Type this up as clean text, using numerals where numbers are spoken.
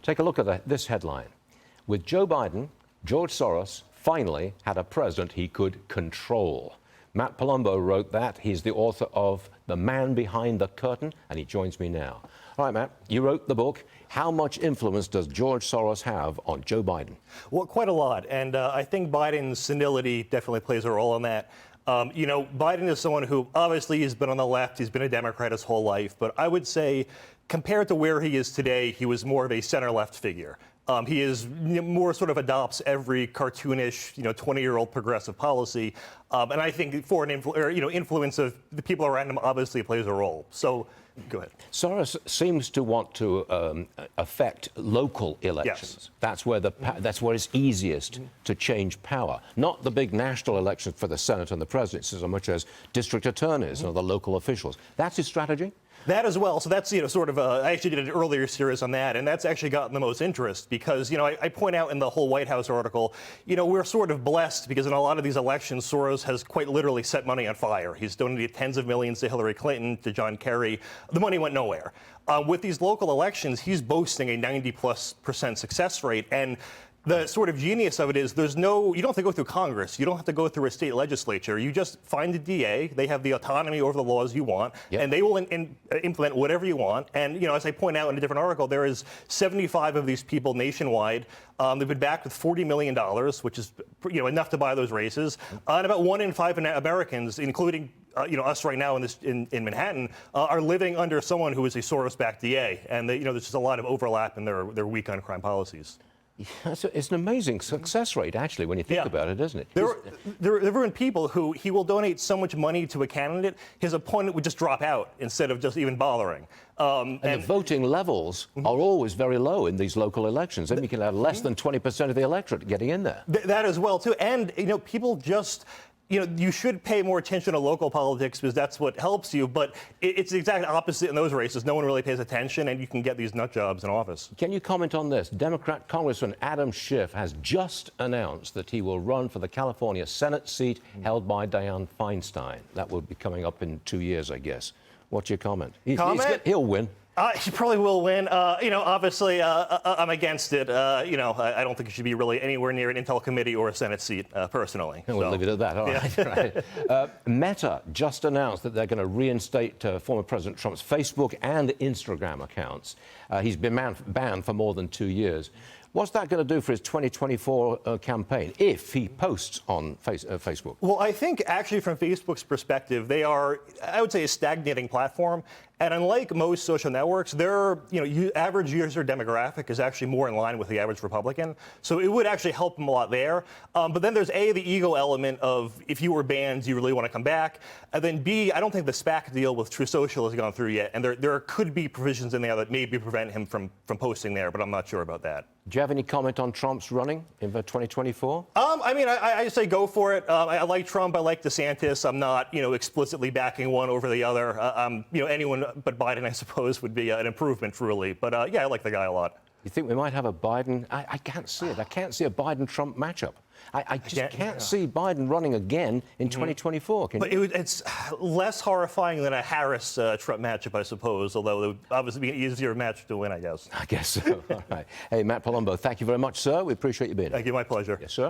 Take a look at this headline. With Joe Biden, George Soros finally had a president he could control. Matt Palumbo wrote that. He's the author of The Man Behind the Curtain, and he joins me now. All right, Matt, you wrote the book. How much influence does George Soros have on Joe Biden? Well, quite a lot. And I think Biden's senility definitely plays a role in that. Biden is someone who obviously has been on the left. He's been a Democrat his whole life. But I would say, compared to where he is today, he was more of a center-left figure. He is more sort of adopts every cartoonish, 20-year-old progressive policy. And I think for an influence of the people around him obviously plays a role. So go ahead. Soros seems to want to affect local elections. Yes. That's where it's easiest to change power. Not the big national elections for the Senate and the presidency so much as district attorneys or the local officials. That's his strategy? That as well. So that's, I actually did an earlier series on that, and that's actually gotten the most interest because, I point out in the whole White House article, we're sort of blessed because in a lot of these elections, Soros has quite literally set money on fire. He's donated tens of millions to Hillary Clinton, to John Kerry. The money went nowhere. With these local elections, he's boasting a 90+% success rate, and the sort of genius of it is you don't have to go through Congress. You don't have to go through a state legislature. You just find a DA. They have the autonomy over the laws you want, and they will implement whatever you want. And, as I point out in a different article, there is 75 of these people nationwide. They've been backed with $40 million, which is, enough to buy those races. And about 1 in 5 Americans, including us right now in Manhattan, are living under someone who is a Soros-backed DA. And, there's just a lot of overlap in their weak on crime policies. Yeah, it's an amazing success rate, actually, when you think about it, isn't it? There have been people who he will donate so much money to a candidate, his opponent would just drop out instead of just even bothering. And the voting levels are always very low in these local elections. Then you can have less than 20% of the electorate getting in there. That as well, too. And, people just... you should pay more attention to local politics because that's what helps you, but it's the exact opposite in those races. No one really pays attention, and you can get these nut jobs in office. Can you comment on this? Democrat Congressman Adam Schiff has just announced that he will run for the California Senate seat held by Dianne Feinstein. That will be coming up in 2 years, I guess. What's your comment? He'll win. He probably will win. Obviously, I'm against it. I don't think it should be really anywhere near an Intel committee or a Senate seat, personally. We'll leave it at that. All right. Right. Meta just announced that they're going to reinstate former President Trump's Facebook and Instagram accounts. He's been banned for more than 2 years. What's that going to do for his 2024 campaign if he posts on Facebook? Well, I think actually from Facebook's perspective, they are, I would say, a stagnating platform. And unlike most social networks, their average user demographic is actually more in line with the average Republican. So it would actually help them a lot there. But then there's A, the ego element of if you were banned, you really want to come back. And then B, I don't think the SPAC deal with True Social has gone through yet. And there could be provisions in there that maybe prevent him from posting there, but I'm not sure about that. Do you have any comment on Trump's running in 2024? I say go for it. I like Trump. I like DeSantis. I'm not, explicitly backing one over the other. Anyone but Biden, I suppose, would be an improvement, truly. But, yeah, I like the guy a lot. You think we might have a Biden? I can't see it. I can't see a Biden-Trump matchup. I just can't see Biden running again in 2024. But it's less horrifying than a Harris-Trump matchup, I suppose, although it would obviously be an easier match to win, I guess. I guess so. All right. Hey, Matt Palumbo, thank you very much, sir. We appreciate you being here. Thank you. My pleasure. Yes, sir.